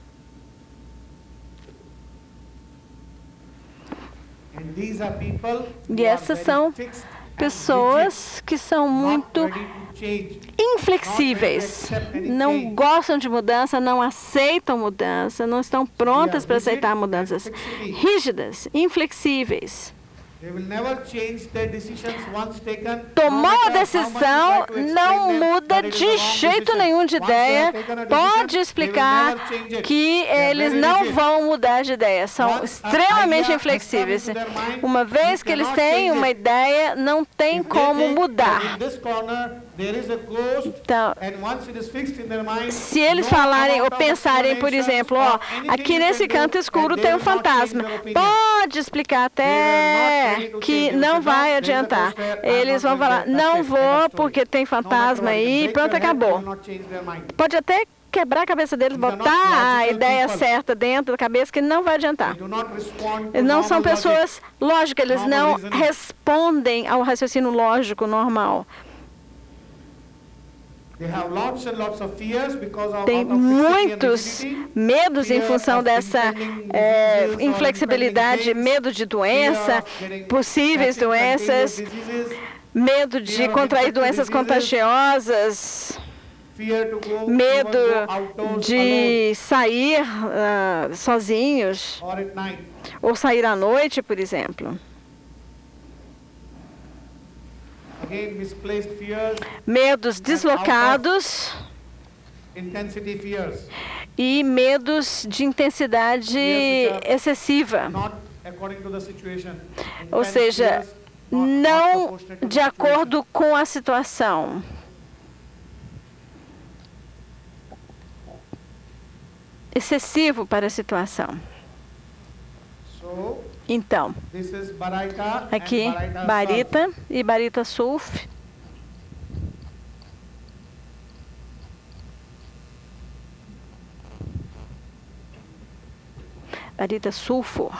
And these are people who E are essas very são fixed and pessoas que são rigid, muito not ready to change. inflexíveis, não gostam de mudança, não aceitam mudança, não estão prontas para aceitar mudanças, rígidas, inflexíveis. They will never change their decisions once taken. Tomou a No matter how decisão, much you try to explain não them muda that it is de a wrong jeito decision. nenhum de Once they have ideia. taken a Pode decision, explicar they will never change it. que They are eles very não rigid. vão mudar de ideia. São Once an extremamente idea inflexíveis. has come into their mind, Uma vez you que eles cannot têm change uma it. ideia, não tem If they como think that mudar. in this corner there is a ghost, Então, and once it is fixed in their mind, se eles no falarem ou amount of pensarem, por explanations exemplo, or ó, anything aqui you nesse can do, canto escuro that tem they um will not change fantasma. their opinion. Pode explicar até que não vai adiantar. Eles vão falar, não vou porque tem fantasma aí e pronto, acabou. Pode até quebrar a cabeça deles, botar a ideia certa dentro da cabeça que não vai adiantar. Eles não são pessoas lógicas, eles não respondem ao raciocínio lógico normal. Tem muitos medos em função dessa inflexibilidade, medo de doença, possíveis doenças, medo de contrair doenças contagiosas, medo de sair sozinhos ou sair à noite, por exemplo. Medos deslocados e medos de intensidade excessiva. Ou seja, não de acordo com a situação. Excessivo para a situação. Então, aqui, Barita e Barita Sulf. Barita Sulfur.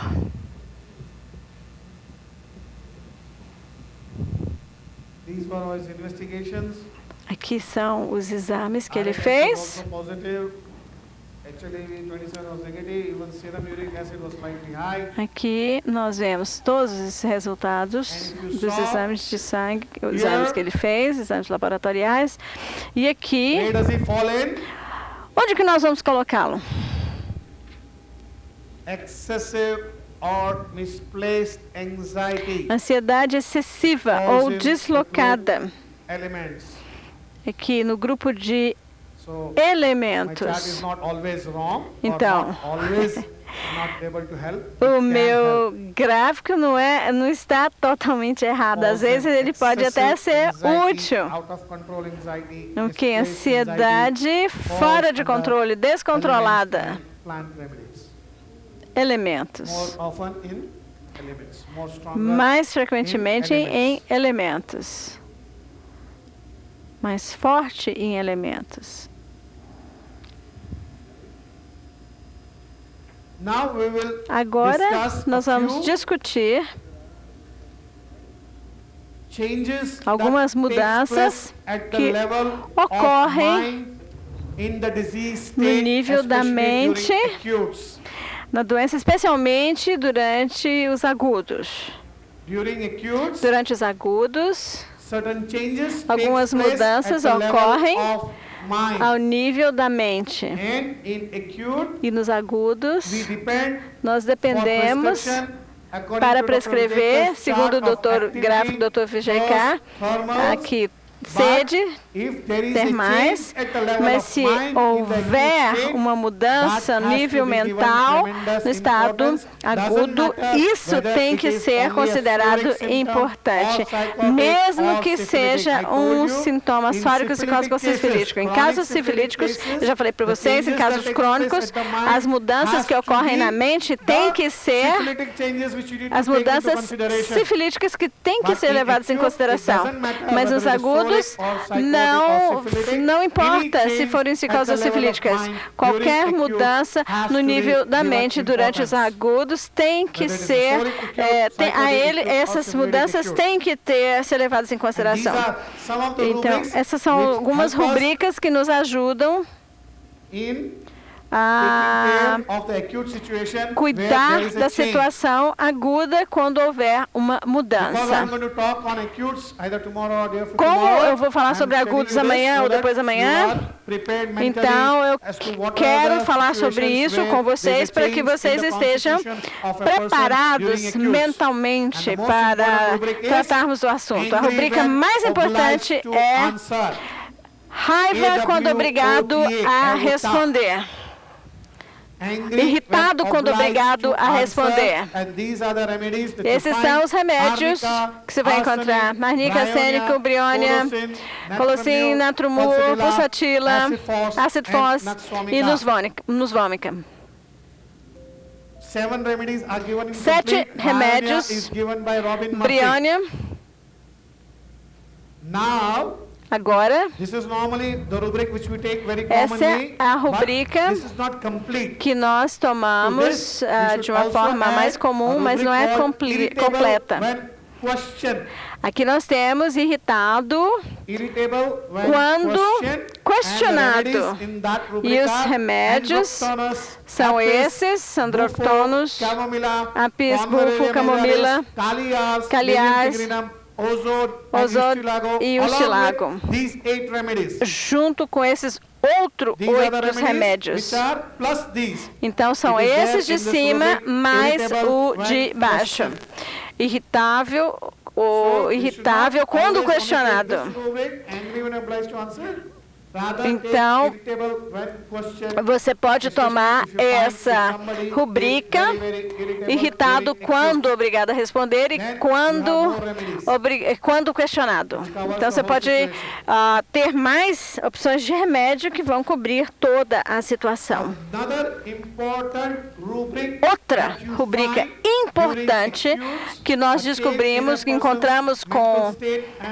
Aqui são os exames que ele fez. Aqui nós vemos todos os resultados dos exames de sangue, os exames que ele fez, exames laboratoriais. E aqui, onde que nós vamos colocá-lo? Ansiedade excessiva ou deslocada. Aqui no grupo de elementos. Então, o meu gráfico não está totalmente errado. Às vezes ele pode até ser útil. Ok, ansiedade fora de controle, descontrolada. Elementos. Mais frequentemente em elementos. Mais forte em elementos. Agora nós vamos discutir algumas mudanças que ocorrem no nível da mente, na doença, especialmente durante os agudos. Durante os agudos, algumas mudanças ocorrem ao nível da mente. E nos agudos, nós dependemos para prescrever, segundo o Dr. gráfico Dr. Vijay K, aqui sede, ter mais, mas se houver uma mudança no nível mental, no estado agudo, isso tem que ser considerado importante, mesmo que seja um sintoma sórico, psicótico ou sifilítico. Em casos sifilíticos, eu já falei para vocês, em casos crônicos, as mudanças que ocorrem na mente têm que ser as mudanças sifilíticas que têm que ser levadas em consideração. Mas nos agudos, não importa se forem psicoses ou sifilíticas. Qualquer mudança no nível da mente durante os agudos tem que ser, essas mudanças têm que ser levadas em consideração. Então, essas são algumas rubricas que nos ajudam a cuidar da situação aguda quando houver uma mudança. Como eu vou falar sobre agudos amanhã ou depois amanhã, então eu quero falar sobre isso com vocês para que vocês estejam preparados mentalmente para tratarmos do assunto. A rubrica mais importante é raiva quando obrigado a responder. Irritado quando obrigado a responder. Esses são os remédios que você vai encontrar: arnica, arsênico, briônia, colocin, natrumur, pulsatila, ácido fós e nusvômica. 7 remédios, briônia. Agora, essa é a rubrica que nós tomamos de uma forma mais comum, mas não é completa. Aqui nós temos irritado quando questionado. E os remédios são esses: Sandroctonus, Apis bufo, camomila, caliás, Ozod e o Xilago, junto com esses outros 8 remédios. Então, são esses de cima mais o de baixo. Irritável quando questionado. Então, você pode tomar essa rubrica: irritado quando obrigado a responder e quando questionado. Então, você pode ter mais opções de remédio que vão cobrir toda a situação. Outra rubrica importante que nós descobrimos, que encontramos com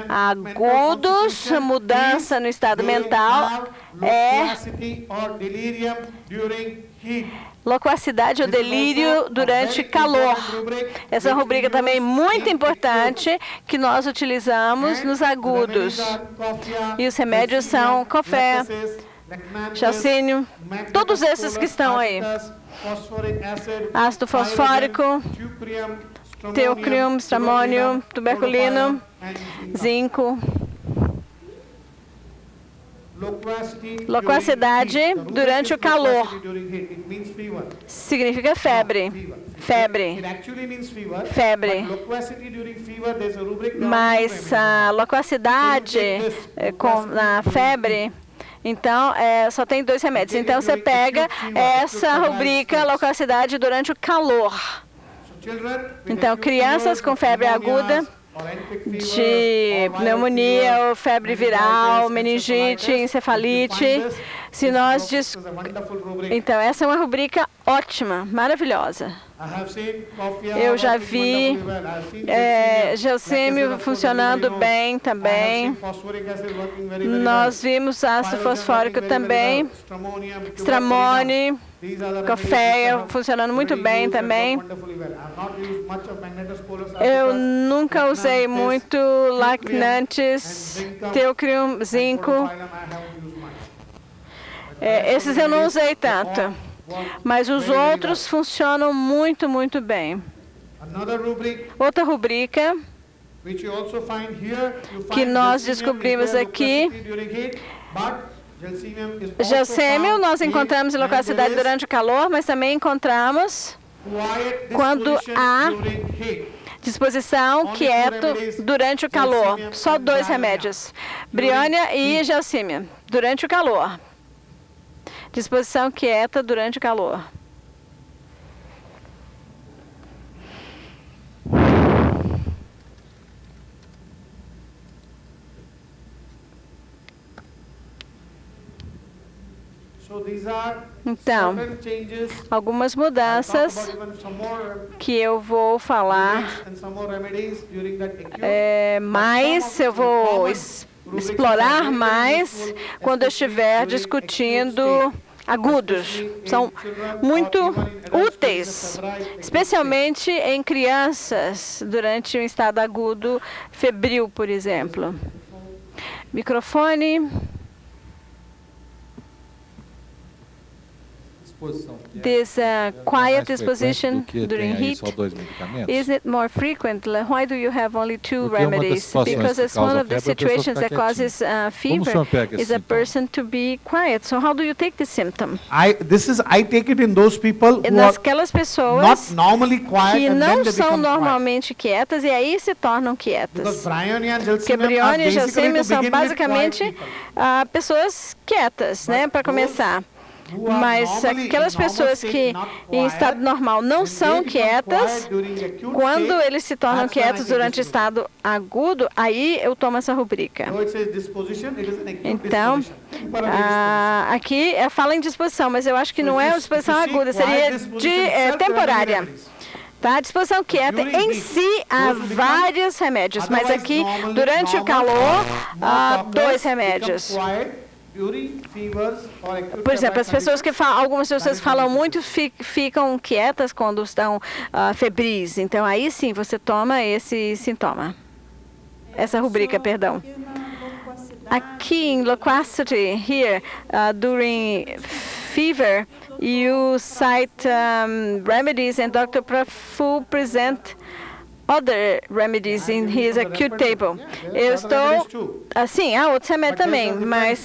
agudos, mudança no estado mental, é loquacidade ou delírio durante calor. Essa rubrica também é muito importante, que nós utilizamos nos agudos. E os remédios são café, chalcínio, todos esses que estão aí. Ácido fosfórico, teucrium, stramônio, tuberculino, zinco. Loquacidade durante o calor significa febre. Mas a loquacidade na febre, então, só tem 2 remédios. Então, você pega essa rubrica, loquacidade durante o calor. Então, crianças com febre aguda, de pneumonia ou febre viral, meningite, encefalite. Então, essa é uma rubrica ótima, maravilhosa. Eu já vi gelsêmio funcionando bem também. Nós vimos ácido fosfórico também, stramone, café funcionando muito bem também. Eu nunca usei muito laxantes, teucrium, zinco. Esses eu não usei tanto, mas os outros funcionam muito, muito bem. Outra rubrica que nós descobrimos aqui: gelsêmio nós encontramos em loquacidade durante o calor, mas também encontramos quando há Disposição, quieto, durante o calor. Só 2 remédios. Briônia e gelsímia. Durante o calor. Disposição quieta durante o calor. Então, algumas mudanças que eu vou falar mais, eu vou explorar mais quando eu estiver discutindo agudos. São muito úteis, especialmente em crianças durante um estado agudo febril, por exemplo. Microfone. This quiet disposition during heat, is it more frequent? Why do you have only 2 remedies? Because it's one of the situations that causes fever is a person to be quiet. So how do you take this symptom? I take it in those people who are Nasquelas pessoas not normally quiet que and then não they são become quiet. normalmente quietas e aí se tornam Because quietas. Brioni and Porque Gelsemium are Brioni e basically Gelsemium to são begin with basicamente quiet people. pessoas quietas, né, para começar. Who are Mas normally aquelas in normal pessoas state que not em quiet, estado normal não when são they become quietas, quiet during acute quando state, eles se tornam that's when I quietos take durante o this estado agudo, aí eu tomo essa rubrica. So it says disposition, it is an acute Então, disposition. Temporary disposition. aqui fala em disposição, mas eu acho que So não if é you- uma disposição if you see aguda, quiet seria disposition de itself, there are many temporária. remedies. Tá? A disposição quieta during em heat, si há those who become- vários remédios, mas Otherwise, aqui, normally, durante o normal, calor, more 2 topless, remédios. become quiet during fevers or acute Por exemplo, as pessoas que conditions. algumas pessoas falam muito ficam quietas quando estão febris. Então aí sim você toma esse sintoma. Essa rubrica, perdão. Aqui em loquacity, here, during fever, you cite remedies and Dr. Prafu present other remedies in his acute table. Eu estou, assim, há outros remédios também, mas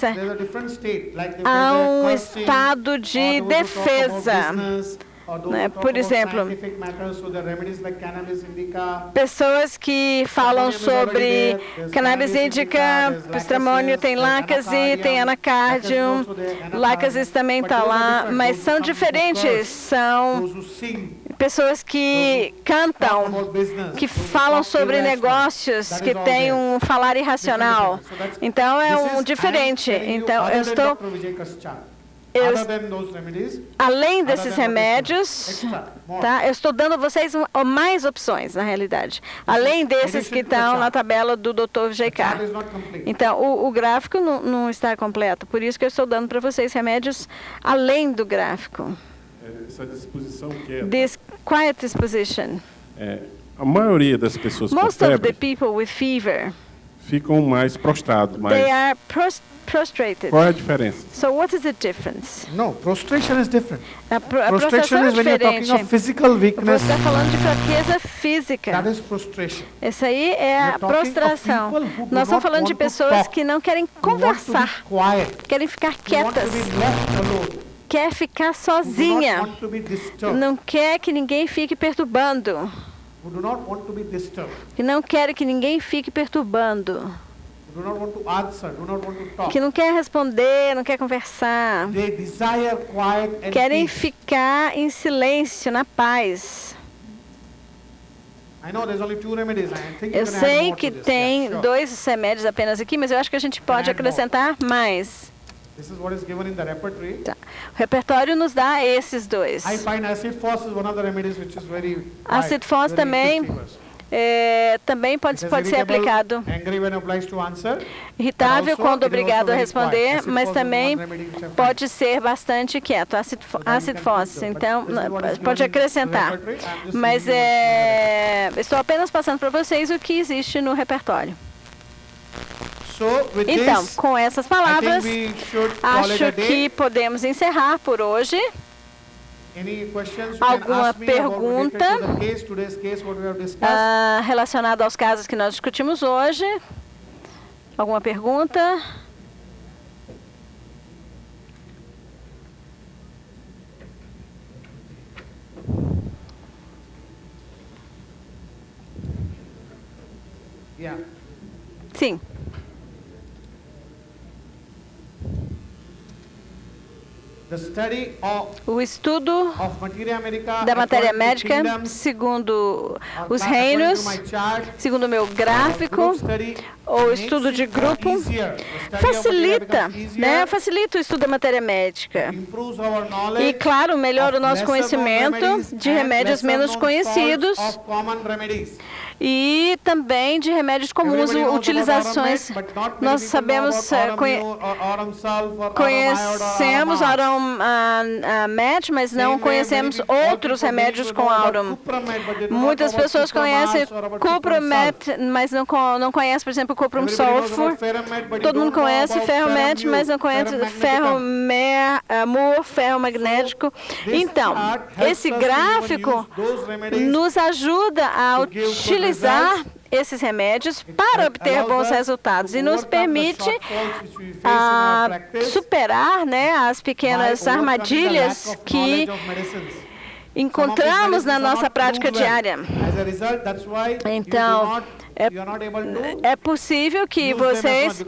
há um estado de defesa. Né? Por exemplo, pessoas que falam sobre cannabis indica, estramônio tem Lacase, tem anacardium, Lacase também está lá, mas são diferentes, são pessoas que cantam, que falam sobre negócios, que têm um falar irracional. Então é um diferente. Então além desses remédios, tá? Eu estou dando a vocês mais opções, na realidade. Além desses que estão na tabela do Dr. JK. Então, o gráfico não está completo. Por isso que eu estou dando para vocês remédios além do gráfico. Essa disposição quieta. This quiet disposition. A maioria das pessoas com Most of the febre people with fever, ficam mais prostrados, they are prostrated. qual é a diferença? So what is the difference? No, prostration is different. A Prostration prostração é is when you're talking diferente. of physical weakness. Você está falando de fraqueza física. That is prostration. Essa aí é a You're talking of prostração. people who do Nós estamos not falando de want to pessoas talk, que não querem who want to be conversar, quiet, querem ficar who want quietas, to be left alone, quer ficar who do not sozinha, want to be disturbed, não quer que ninguém fique perturbando, who do not want to be disturbed, que não quer que ninguém fique perturbando, who do not want to answer, do not want to talk. que não quer responder, não quer conversar, They desire quiet and querem peace. ficar em silêncio, na paz. I know there's only 2 remedies. I think you Eu can add sei more que to this. tem Yeah, sure. 2 remédios apenas aqui, mas eu acho que a gente pode add more. acrescentar mais. This is what is given in the repertory. Tá. O repertório nos dá esses 2. I find acid phos is one of the remedies which is very Acid quiet phos during também acute fevers. Também pode It is ser irritable, aplicado. angry when obliged to answer. Irritável But also, quando it is obrigado also a very responder, quiet. Acid mas phos is também one remedy which I find. pode ser bastante quieto. Acid phos, então pode acrescentar. Mas estou apenas passando para vocês o que existe no repertório. So, with Então, this, com essas I palavras, think we should call it a acho day. que podemos encerrar por hoje. Any questions you can Alguma ask me about pergunta? related to the case, today's case, what we have discussed? Relacionado aos casos que nós discutimos hoje. Alguma pergunta? Yeah. Sim. The study O estudo of Materia Medica da matéria according to médica, kingdoms, segundo os according reinos, to my chart, segundo o meu gráfico, ou estudo de grupo, facilita, né? Facilita o estudo da matéria médica. improves our knowledge E, claro, melhora o nosso of lesser known conhecimento remedies de and remédios lesser menos known conhecidos faults of common remedies. e também de remédios comuns, Everybody knows utilizações. about Aurum, but not Nós many people know sabemos, about Aurum sulf or conhecemos Aurum Aurum-Met, mas não conhecemos outros remédios com Aurum. Muitas pessoas conhecem Cupromet, mas não conhecem, por exemplo, o Cuprum Sulfur. Todo mundo conhece Ferromet, mas não conhece Ferromur, ferro magnético. Então, esse gráfico nos ajuda a utilizar esses remédios para obter bons resultados e nos permite superar, né, as pequenas armadilhas que encontramos na nossa prática diária. Então, é possível que vocês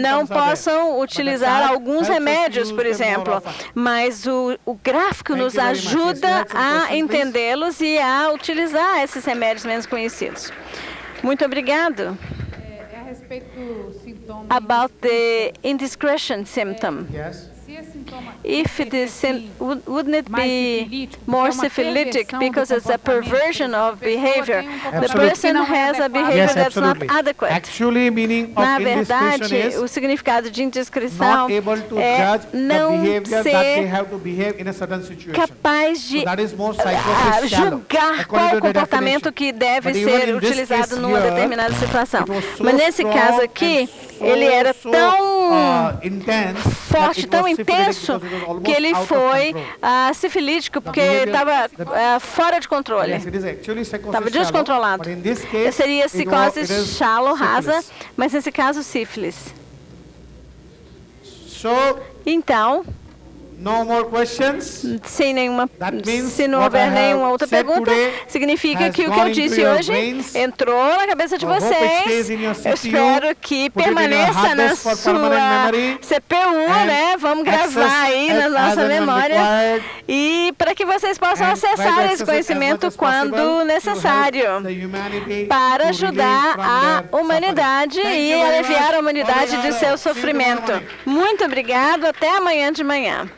não possam utilizar alguns remédios, por exemplo, mas o gráfico nos ajuda a entendê-los e a utilizar esses remédios menos conhecidos. Muito obrigado. É a respeito do sintoma. About the indiscretion symptom. Yes. If it is, wouldn't it be more syphilitic because it's a perversion of behavior? The person has a behavior Yes, that's not absolutely. adequate. Actually, meaning Na of indiscretion verdade, is o significado de indiscrição not able to é judge the não behavior that they ser have to behave in a certain situation. capaz de So that is more psychosis shallow, julgar according qual to o the comportamento definition. que deve But even ser in this utilizado case numa here, determinada situação. it was so Mas nesse strong caso and aqui, so, ele era so, tão intense that forte, it tão was syphilitic intenso, because it was almost que ele out of foi control. sifilítico, porque estava fora de controle. Yes, it is actually psychosis Estava shallow, descontrolado. but in this case, Seria psicose it is shallow, rasa, syphilis. mas nesse caso, sífilis. So, Então, no more questions. sem nenhuma, That means se não what I houver have nenhuma outra said pergunta, today significa has que o que gone eu into disse your hoje brains. entrou na cabeça de I hope it vocês. stays in your Eu CPU, espero que put it in your permaneça hard na disk for permanent sua memory, CPU, and né? Vamos gravar access aí na as nossa and when memória. required, E para que vocês possam and try to acessar esse access it as conhecimento much as possible quando to necessário, help the humanity para to ajudar relieve from a their humanidade suffering. e Thank you very aliviar much. a humanidade de Obrigado. seu See you tomorrow sofrimento. morning. Muito obrigado, até amanhã de manhã.